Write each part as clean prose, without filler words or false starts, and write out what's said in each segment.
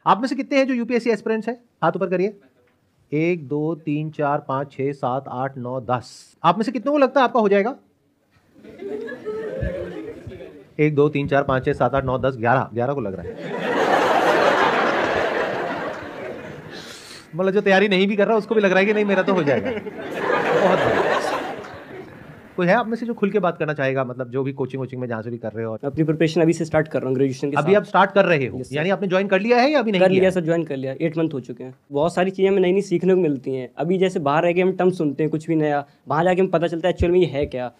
आप में से कितने हैं जो यूपीएससी एस्पिरेंट्स हैं? हाथ ऊपर करिए। 1 2 3 4 5 6 7 8 9 10। आप में से कितनों को लगता है आपका हो जाएगा? 1 2 3 4 5 6 7 8 9 10 11 को लग रहा है। मतलब जो तैयारी नहीं भी कर रहा उसको भी लग रहा है कि नहीं मेरा तो हो जाएगा। बहुत बढ़िया। कोई है आप में से जो खुल के बात करना चाहेगा, मतलब जो भी कोचिंग में जहाँ से भी कर रहे हो? अपनी प्रिपरेशन अभी से स्टार्ट कर रहा हूँ ग्रेजुएशन के अभी आप स्टार्ट कर रहे हो? यानी आपने ज्वाइन कर लिया है या अभी नहीं कर किया? लिया सर, ज्वाइन कर लिया, 8 मंथ हो चुके हैं। बहुत सारी चीज़ें हमें नई नई सीखने को मिलती हैं। अभी जैसे बाहर रह के हम टर्म सुनते हैं कुछ भी नया, वहाँ जाके हमें पता चलता है एक्चुअल में ये है क्या,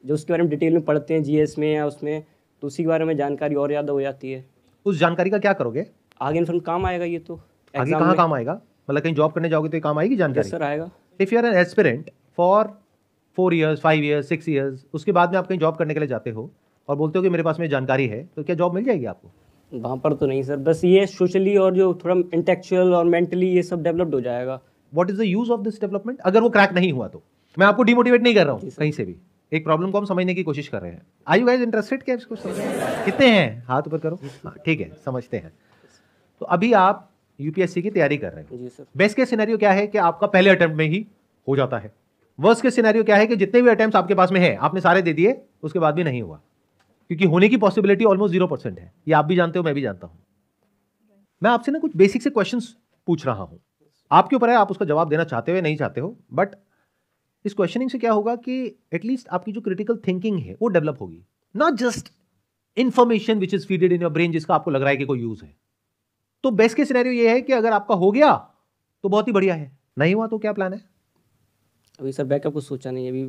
जो उसके बारे में डिटेल में पढ़ते हैं जीएस में या उसमें, तो उसी के बारे में जानकारी और ज़्यादा हो जाती है। उस जानकारी का क्या करोगे आगे इन्फॉर्म काम आएगा ये तो। आगे कहाँ काम आएगा? मतलब कहीं जॉब करने जाओगे तो ये काम आएगी जानकारी? सर आएगा। If you are an aspirant for 4 years 5 years 6 years, उसके बाद में आप कहीं जॉब करने के लिए जाते हो और बोलते हो कि मेरे पास में जानकारी है, तो क्या जॉब मिल जाएगी आपको? वहाँ पर तो नहीं सर, बस ये सोशली और जो थोड़ा इंटेलेक्चुअल और मेंटली ये सब डेवलप्ड हो जाएगा। What is the use of this development? अगर वो क्रैक नहीं हुआ तो मैं आपको डिमोटिवेट नहीं कर रहा हूँ कहीं से भी, एक प्रॉब्लम को हम समझने की कोशिश कर रहे हैं। Are you guys interested? क्या इसको समझने कितने हैं? हाथ ऊपर करो। हाँ ठीक है, समझते हैं। तो अभी आप यूपीएससी की तैयारी कर रहे हो। जी सर। बेस्ट केस सिनेरियो क्या है कि आपका पहले अटेम्प्ट में ही हो जाता है। वर्स्ट केस सिनेरियो क्या है कि जितने भी अटेम्प्ट्स आपके पास में है आपने सारे दे दिए, उसके बाद भी नहीं हुआ, क्योंकि होने की पॉसिबिलिटी ऑलमोस्ट 0% है। ये आप भी जानते हो, मैं भी जानता हूं। मैं आपसे ना कुछ बेसिक से क्वेश्चंस पूछ रहा हूं, आपके ऊपर है आप उसका जवाब देना चाहते हो या नहीं चाहते हो। बट इस क्वेश्चनिंग से क्या होगा कि एटलीस्ट आपकी जो क्रिटिकल थिंकिंग है वो डेवलप होगी, not just information which is feeded in your brain जिसका आपको लग रहा है कि कोई यूज है। तो बेस्ट केस सिनेरियो ये है कि अगर आपका हो गया तो बहुत ही बढ़िया है, नहीं हुआ तो क्या प्लान है? अभी सर बैकअप कुछ सोचा नहीं, अभी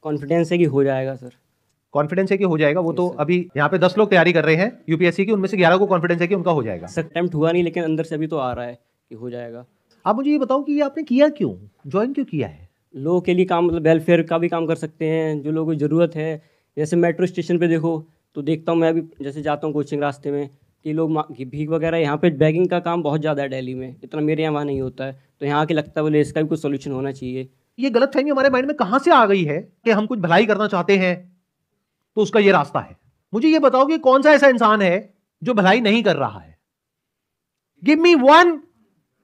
कॉन्फिडेंस है कि हो जाएगा सर। कॉन्फिडेंस है कि हो जाएगा? वो तो अभी यहाँ पे 10 लोग तैयारी कर रहे हैं यूपीएससी की, उनमें से 11 को कॉन्फिडेंस है कि उनका हो जाएगा। सर अटेम्प्ट हुआ नहीं, लेकिन अंदर से अभी तो आ रहा है कि हो जाएगा। आप मुझे ये बताओ कि ये आपने किया क्यों, ज्वाइन क्यों किया है? लोगों के लिए काम, मतलब वेलफेयर का भी काम कर सकते हैं, जो लोगों को ज़रूरत है। जैसे मेट्रो स्टेशन पे देखो तो देखता हूँ मैं अभी, जैसे जाता हूँ कोचिंग रास्ते में, कि लोग भीख वगैरह, यहाँ पे बैगिंग का काम बहुत ज़्यादा है दिल्ली में, इतना मेरे यहाँ वहाँ नहीं होता है। तो यहाँ के लगता है बोले इसका भी कुछ सोल्यूशन होना चाहिए। ये गलतफहमी हमारे माइंड में कहां से आ गई है कि हम कुछ भलाई करना चाहते हैं तो उसका ये रास्ता है? मुझे ये बताओ कि कौन सा ऐसा इंसान है जो भलाई नहीं कर रहा है? Give me one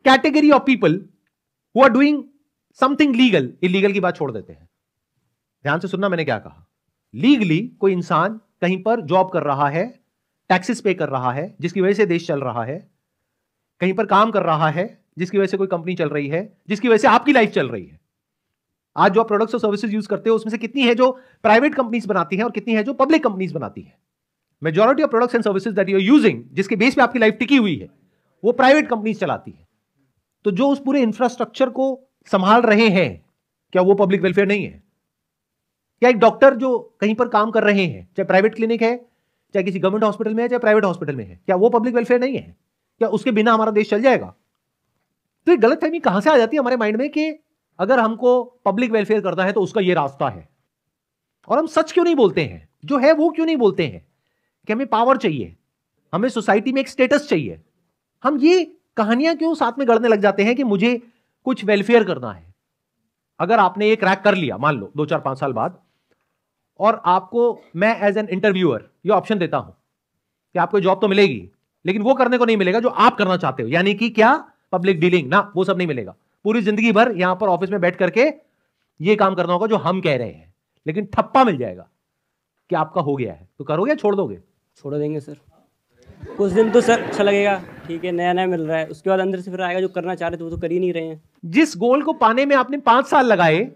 category of people who are doing something legal. Illegal की बात छोड़ देते हैं, ध्यान से सुनना मैंने क्या कहा। लीगली कोई इंसान कहीं पर जॉब कर रहा है, टैक्सेस पे कर रहा है, जिसकी वजह से देश चल रहा है, कहीं पर काम कर रहा है जिसकी वजह से कोई कंपनी चल रही है, जिसकी वजह से आपकी लाइफ चल रही है। आज जो आप प्रोडक्ट्स और सर्विसेज यूज करते हो उसमें से कितनी है जो प्राइवेट कंपनीज बनाती हैं और कितनी है जो पब्लिक कंपनीज बनाती हैं? Majority of products and services that you are using, जिसके बेस पे आपकी लाइफ टिकी हुई है, वो प्राइवेट कंपनीज चलाती है। तो जो उस पूरे इंफ्रास्ट्रक्चर को संभाल रहे हैं, क्या वो पब्लिक वेलफेयर नहीं है? क्या एक डॉक्टर जो कहीं पर काम कर रहे हैं, चाहे प्राइवेट क्लिनिक है, चाहे किसी गवर्नमेंट हॉस्पिटल में है, चाहे प्राइवेट हॉस्पिटल में है, क्या वो पब्लिक वेलफेयर नहीं है? क्या उसके बिना हमारा देश चल जाएगा? तो ये गलतफहमी कहां से आ जाती है हमारे माइंड में कि अगर हमको पब्लिक वेलफेयर करना है तो उसका ये रास्ता है। और हम सच क्यों नहीं बोलते हैं, जो है वो क्यों नहीं बोलते हैं कि हमें पावर चाहिए, हमें सोसाइटी में एक स्टेटस चाहिए? हम ये कहानियां क्यों साथ में गढ़ने लग जाते हैं कि मुझे कुछ वेलफेयर करना है? अगर आपने ये क्रैक कर लिया, मान लो 2 4 5 साल बाद, और आपको मैं एज एन इंटरव्यूअर ये ऑप्शन देता हूं कि आपको जॉब तो मिलेगी, लेकिन वो करने को नहीं मिलेगा जो आप करना चाहते हो, यानी कि क्या? पब्लिक डीलिंग ना, वो सब नहीं मिलेगा। पूरी जिंदगी भर यहां पर ऑफिस में बैठ करके ये काम करना होगा जो हम कह रहे हैं, लेकिन ठप्पा मिल जाएगा कि आपका हो गया है। तो करोगे या छोड़ दोगे? छोड़ देंगे सर। कुछ दिन तो सर अच्छा लगेगा, ठीक है नया नया मिल रहा है, उसके बाद अंदर से फिर आएगा जो करना चाह रहे थे वो तो कर ही नहीं रहे हैं। जिस गोल को पाने में आपने 5 साल लगाए,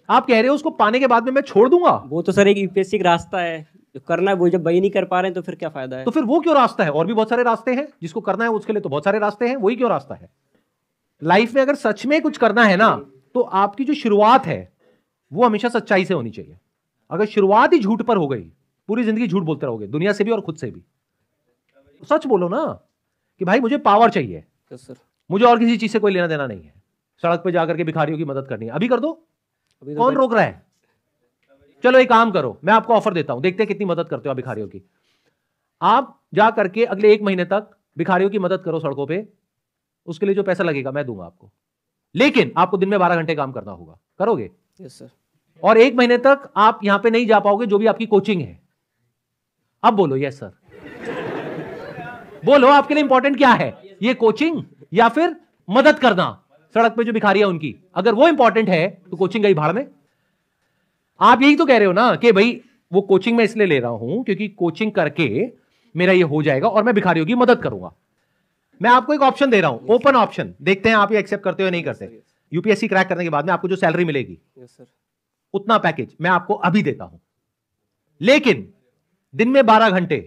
आप कह रहे हो उसको पाने के बाद में मैं छोड़ दूंगा? वो तो सर एक यूपीएससी का रास्ता है, जो करना है वो जब वही नहीं कर पा रहे हैं तो फिर क्या फायदा है? तो फिर वो क्यों रास्ता है? और भी बहुत सारे रास्ते हैं, जिसको करना है उसके लिए तो बहुत सारे रास्ते हैं, वही क्यों रास्ता है? लाइफ में अगर सच में कुछ करना है ना, तो आपकी जो शुरुआत है वो हमेशा सच्चाई से होनी चाहिए। अगर शुरुआत ही झूठ पर हो गई, पूरी जिंदगी झूठ बोलते रहोगे, दुनिया से भी और खुद से भी। सच बोलो ना कि भाई मुझे पावर चाहिए, सर मुझे और किसी चीज से कोई लेना देना नहीं है, सड़क पे जाकर के भिखारियों की मदद करनी है, अभी कर दो। अभी तो कौन रोक रहा है? चलो एक काम करो, मैं आपको ऑफर देता हूं, देखते हैं कितनी मदद करते हो आप भिखारियों की। आप जा करके अगले 1 महीने तक भिखारियों की मदद करो सड़कों पे, उसके लिए जो पैसा लगेगा मैं दूंगा आपको, लेकिन आपको दिन में 12 घंटे काम करना होगा। करोगे? Yes sir. और 1 महीने तक आप यहां पे नहीं जा पाओगे, जो भी आपकी कोचिंग है। अब बोलो यस सर। बोलो आपके लिए इंपॉर्टेंट क्या है? ये कोचिंग या फिर मदद करना सड़क पे जो भिखारी है उनकी? अगर वो इंपॉर्टेंट है तो कोचिंग गई भाड़ में। आप यही तो कह रहे हो ना कि भाई वो कोचिंग में इसलिए ले रहा हूं क्योंकि कोचिंग करके मेरा ये हो जाएगा और मैं भिखारियों की मदद करूंगा। मैं आपको एक ऑप्शन दे रहा हूं, ओपन ऑप्शन, देखते हैं आप ये एक्सेप्ट करते हो या नहीं करते। यूपीएससी क्रैक करने के बाद में आपको जो सैलरी मिलेगी उतना पैकेज मैं आपको अभी देता हूं, लेकिन दिन में 12 घंटे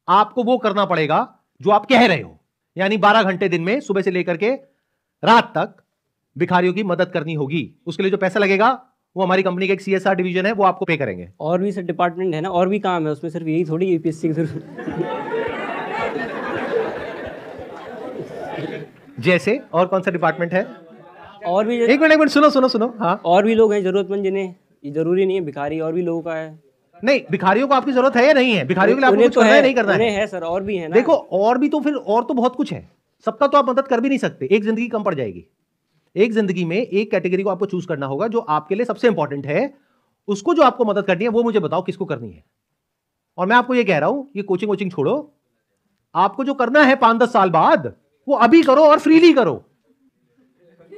आपको वो करना पड़ेगा जो आप कह रहे हो, यानी 12 घंटे दिन में सुबह से लेकर के रात तक भिखारियों की मदद करनी होगी। उसके लिए जो पैसा लगेगा वो हमारी कंपनी का एक सीएसआर डिवीजन है, वो आपको पे करेंगे। और भी सर डिपार्टमेंट है ना, और भी काम है उसमें, सिर्फ यही थोड़ी यूपीएससी की जरूरत। जैसे और कौन सा डिपार्टमेंट है? और भी एक मिनट सुनो। हाँ, और भी लोग हैं जरूरतमंद जिन्हें, ये जरूरी नहीं है भिखारी, और भी लोगों का है। नहीं, भिखारियों को आपकी जरूरत है या नहीं है? भिखारियों के लिए आपको कुछ करना है नहीं करना है सर, और भी है ना। देखो, और भी तो फिर और तो बहुत कुछ है, सबका तो आप मदद कर भी नहीं सकते, एक जिंदगी कम पड़ जाएगी। एक जिंदगी में एक कैटेगरी को आपको चूज करना होगा जो आपके लिए सबसे इंपॉर्टेंट है, उसको जो आपको मदद करनी है वो मुझे बताओ किसको करनी है। और मैं आपको ये कह रहा हूं, ये कोचिंग छोड़ो, आपको जो करना है 5-10 साल बाद वो अभी करो और फ्रीली करो।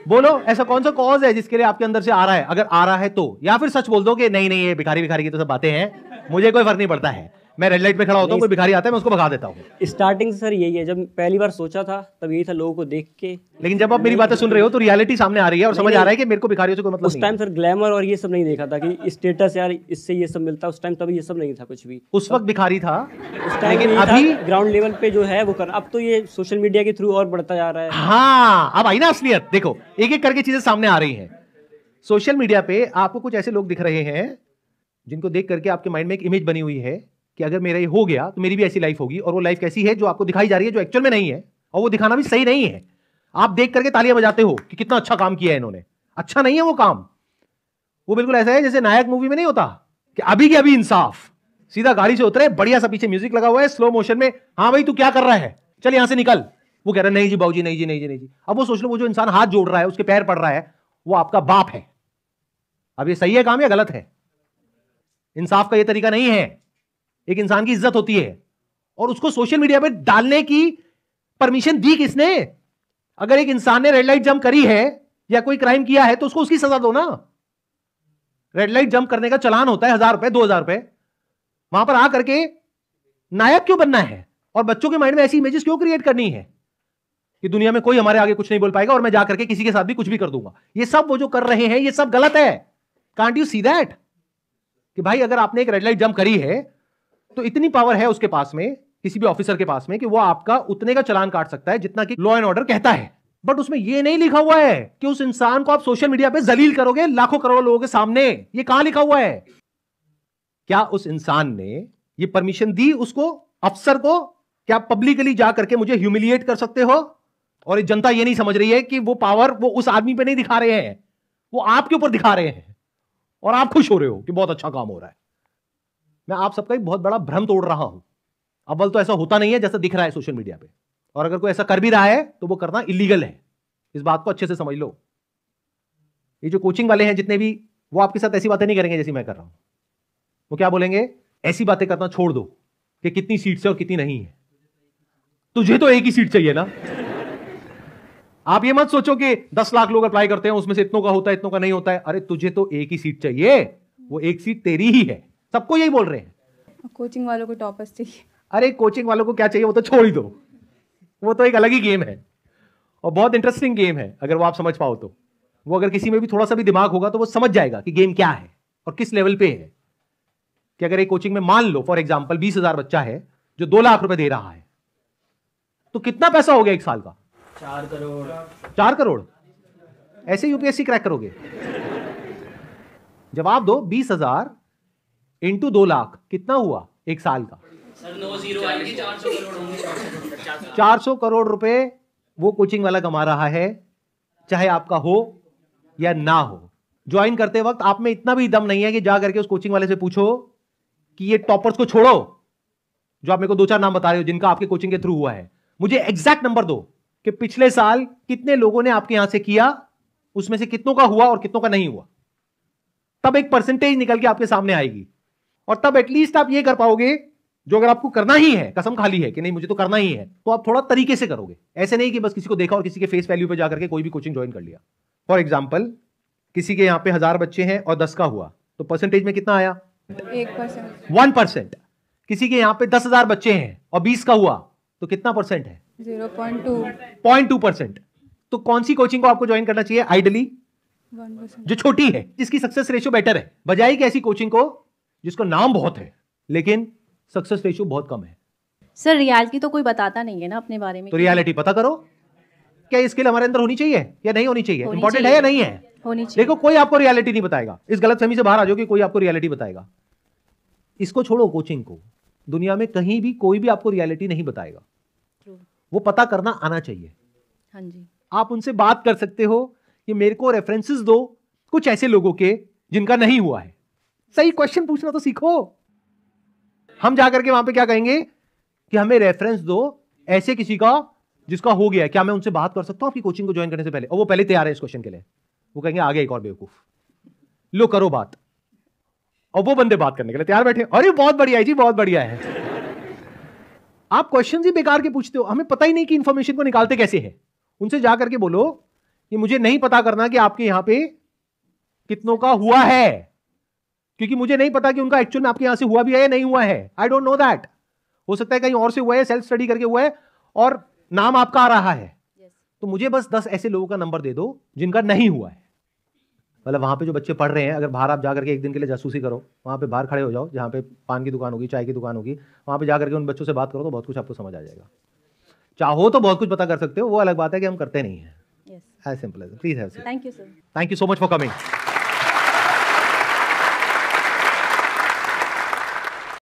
बोलो ऐसा कौन सा कॉज है जिसके लिए आपके अंदर से आ रहा है? अगर आ रहा है तो, या फिर सच बोल दो कि नहीं ये भिखारी की तो सब बातें हैं, मुझे कोई फर्क नहीं पड़ता है, मैं रेड लाइट पे खड़ा होता हूं, कोई भिखारी आता है मैं उसको भगा देता हूं। स्टार्टिंग से सर यही है, जब पहली बार सोचा था तब यही था, लोगों को देख के। लेकिन जब आप मेरी बातें सुन रहे हो तो रियलिटी सामने आ रही है और समझ आ रहा है कि मेरे को भिखारियों से कोई मतलब उस टाइम सर ग्लैमर और ये सब नहीं देखा था कि स्टेटस यार इससे ये सब मिलता है, उस टाइम तब ये सब नहीं था कुछ भी। उस वक्त भिखारी था, उस टाइम लेकिन अभी ग्राउंड लेवल पे जो है वो कर, अब तो ये सोशल मीडिया के थ्रू और बढ़ता जा रहा है। हाँ, अब आई ना असलियत। देखो एक एक करके चीजें सामने आ रही हैं। सोशल मीडिया पे आपको कुछ ऐसे लोग दिख रहे हैं जिनको देख करके आपके माइंड में एक इमेज बनी हुई है कि अगर मेरा ये हो गया तो मेरी भी ऐसी लाइफ होगी, और वो लाइफ कैसी है जो आपको दिखाई जा रही है, जो एक्चुअल में नहीं है, और वो दिखाना भी सही नहीं है। आप देख करके तालियां बजाते हो कि कितना अच्छा काम किया है इन्होंने, अच्छा नहीं है वो काम। वो बिल्कुल ऐसा है जैसे नायक मूवी में नहीं होता कि अभी के अभी इंसाफ, सीधा गाड़ी से उतरे, बढ़िया सा पीछे म्यूजिक लगा हुआ है स्लो मोशन में, हाँ भाई तू क्या कर रहा है, चल यहां से निकल। वो कह रहा है नहीं जी बाबूजी, नहीं जी। अब वो सोच लो, वो जो इंसान हाथ जोड़ रहा है, उसके पैर पड़ रहा है, वो आपका बाप है। अब ये सही है काम या गलत है? इंसाफ का ये तरीका नहीं है। एक इंसान की इज्जत होती है, और उसको सोशल मीडिया पे डालने की परमिशन दी किसने? अगर एक इंसान ने रेड लाइट जंप करी है या कोई क्राइम किया है तो उसको उसकी सजा दो ना। रेड लाइट जंप करने का चालान होता है 1000 रुपए, 2000 रुपए। वहां पर आकर के नायक क्यों बनना है और बच्चों के माइंड में ऐसी इमेजेस क्यों क्रिएट करनी है कि दुनिया में कोई हमारे आगे कुछ नहीं बोल पाएगा और मैं जाकर के किसी के साथ भी कुछ भी कर दूंगा? ये सब वो जो कर रहे हैं ये सब गलत है। कांट यू सी दैट कि भाई अगर आपने एक रेड लाइट जंप करी है तो इतनी पावर है उसके पास में, किसी भी ऑफिसर के पास में, कि वो आपका उतने का चालान काट सकता है जितना कि लॉ एंड ऑर्डर कहता है। बट उसमें ये नहीं लिखा हुआ है कि उस इंसान को आप सोशल मीडिया पे जलील करोगे लाखों करोड़ों लोगों के सामने। ये कहां लिखा हुआ है? क्या उस इंसान ने ये परमिशन दी उसको, अफसर को, क्या पब्लिकली जाकर के मुझे ह्यूमिलिएट कर सकते हो? और जनता ये नहीं समझ रही है कि वो पावर वो उस आदमी पे नहीं दिखा रहे हैं, वो आपके ऊपर दिखा रहे हैं, और आप खुश हो रहे हो कि बहुत अच्छा काम हो रहा है। मैं आप सबका एक बहुत बड़ा भ्रम तोड़ रहा हूं। अव्वल तो ऐसा होता नहीं है जैसा दिख रहा है सोशल मीडिया पे, और अगर कोई ऐसा कर भी रहा है तो वो करना इलीगल है। इस बात को अच्छे से समझ लो। ये जो कोचिंग वाले हैं जितने भी, वो आपके साथ ऐसी बातें नहीं करेंगे जैसी मैं कर रहा हूं। वो क्या बोलेंगे? ऐसी बातें करना छोड़ दो कि कितनी सीट्स है और कितनी नहीं है। तुझे तो एक ही सीट चाहिए ना। आप ये मत सोचो कि 10 लाख लोग अप्लाई करते हैं, उसमें से इतनों का होता है, इतनों का नहीं होता है। अरे तुझे तो एक ही सीट चाहिए, वो एक सीट तेरी ही है। सबको यही बोल रहे हैं। कोचिंग वालों को टॉपर्स चाहिए। अरे कोचिंग वालों को क्या चाहिए, वो तो छोड़ ही दो। वो तो एक अलग ही गेम है और बहुत इंटरेस्टिंग गेम है। अगर वो आप समझ पाओ तो, वो अगर किसी में भी थोड़ा सा भी दिमाग होगा तो वो समझ जाएगा कि गेम क्या है और किस लेवल पे है। कि अगर एक कोचिंग में मान लो फॉर एग्जांपल 20,000 बच्चा है जो 2 लाख रुपए दे रहा है, तो कितना पैसा हो गया एक साल का? 4 करोड़। 4 करोड़। ऐसे यूपीएससी क्रैक करोगे? जवाब दो। 20,000 इंटू 2 लाख कितना हुआ एक साल का? सर 9 0 आएगी, 400 करोड़ होंगे। 400 करोड़ रुपए वो कोचिंग वाला कमा रहा है, चाहे आपका हो या ना हो। ज्वाइन करते वक्त आप में इतना भी दम नहीं है कि जा करके उस कोचिंग वाले से पूछो कि ये टॉपर्स को छोड़ो, जो आप मेरे को 2-4 नाम बता रहे हो जिनका आपके कोचिंग के थ्रू हुआ है, मुझे एग्जैक्ट नंबर दो कि पिछले साल कितने लोगों ने आपके यहां से किया, उसमें से कितनों का हुआ और कितनों का नहीं हुआ। तब एक परसेंटेज निकल के आपके सामने आएगी, और तब एटलीस्ट आप ये कर पाओगे जो अगर आपको करना ही है, कसम खाली है कि नहीं मुझे तो करना ही है, तो आप थोड़ा तरीके से करोगे। ऐसे नहीं कि बस किसी को देखा और किसी के फेस वैल्यू पे जाकर के कोई भी कोचिंग ज्वाइन कर लिया। फॉर एग्जाम्पल, किसी के यहाँ पे 1000 बच्चे हैं और 10 का हुआ, तो परसेंटेज में कितना आया? 1%। 1%। किसी के यहाँ पे 10,000 बच्चे हैं और 20 का हुआ, तो कितना परसेंट है? 0.2%। तो कौन सी कोचिंग को आपको ज्वाइन करना चाहिए आइडली? 1%। जो छोटी है, जिसकी सक्सेस रेशियो बेटर है, बजाय कि ऐसी कोचिंग को जिसको नाम बहुत है लेकिन सक्सेस रेशियो बहुत कम है। सर रियलिटी तो कोई बताता नहीं है ना अपने बारे में। तो रियलिटी पता करो। क्या ये स्किल हमारे अंदर होनी चाहिए या नहीं होनी चाहिए? इंपॉर्टेंट है या नहीं है? होनी चाहिए। देखो, कोई आपको रियलिटी नहीं बताएगा। इस गलतफहमी से बाहर आ जाओ कि कोई आपको रियलिटी बताएगा। इसको छोड़ो, कोचिंग को। दुनिया में कहीं भी कोई भी आपको रियलिटी नहीं बताएगा। वो पता करना आना चाहिए। हाँ जी। आप उनसे बात कर सकते हो कि मेरे को रेफरेंसेस दो कुछ ऐसे लोगों के जिनका नहीं हुआ है। सही क्वेश्चन पूछना तो सीखो। हम जाकर के वहां पे क्या कहेंगे कि हमें रेफरेंस दो ऐसे किसी का जिसका हो गया है, क्या मैं उनसे बात कर सकता हूं आपकी कोचिंग को ज्वाइन करने से पहले? और वो पहले तैयार है इस क्वेश्चन के लिए। वो कहेंगे आगे एक और बेवकूफ, लो करो बात। और वो बंदे बात करने के लिए तैयार बैठे, अरे बहुत बढ़िया है जी, बहुत बढ़िया है। आप क्वेश्चन ही बेकार के पूछते हो, हमें पता ही नहीं कि इंफॉर्मेशन को निकालते कैसे है। उनसे जाकर के बोलो कि मुझे नहीं पता करना कि आपके यहां पे कितनों का हुआ है, क्योंकि मुझे नहीं पता कि उनका एक्चुअल में आपके यहां से हुआ भी है या नहीं हुआ है। I don't know that. हो सकता है कहीं और से हुआ है, सेल्फ स्टडी करके हुआ है और नाम आपका आ रहा है। तो मुझे बस 10 ऐसे लोगों का नंबर दे दो जिनका नहीं हुआ है। मतलब वहां पे जो बच्चे पढ़ रहे हैं, अगर बाहर आप जाकर के एक दिन के लिए जासूसी करो, वहां पे बाहर खड़े हो जाओ जहां पे पान की दुकान होगी, चाय की दुकान होगी, वहां पे जाकर के उन बच्चों से बात करो तो बहुत कुछ आपको समझ आ जाएगा। चाहो तो बहुत कुछ पता कर सकते हो, वो अलग बात है कि हम करते नहीं है। As simple as. Please have. Thank you sir. Thank you so much for coming.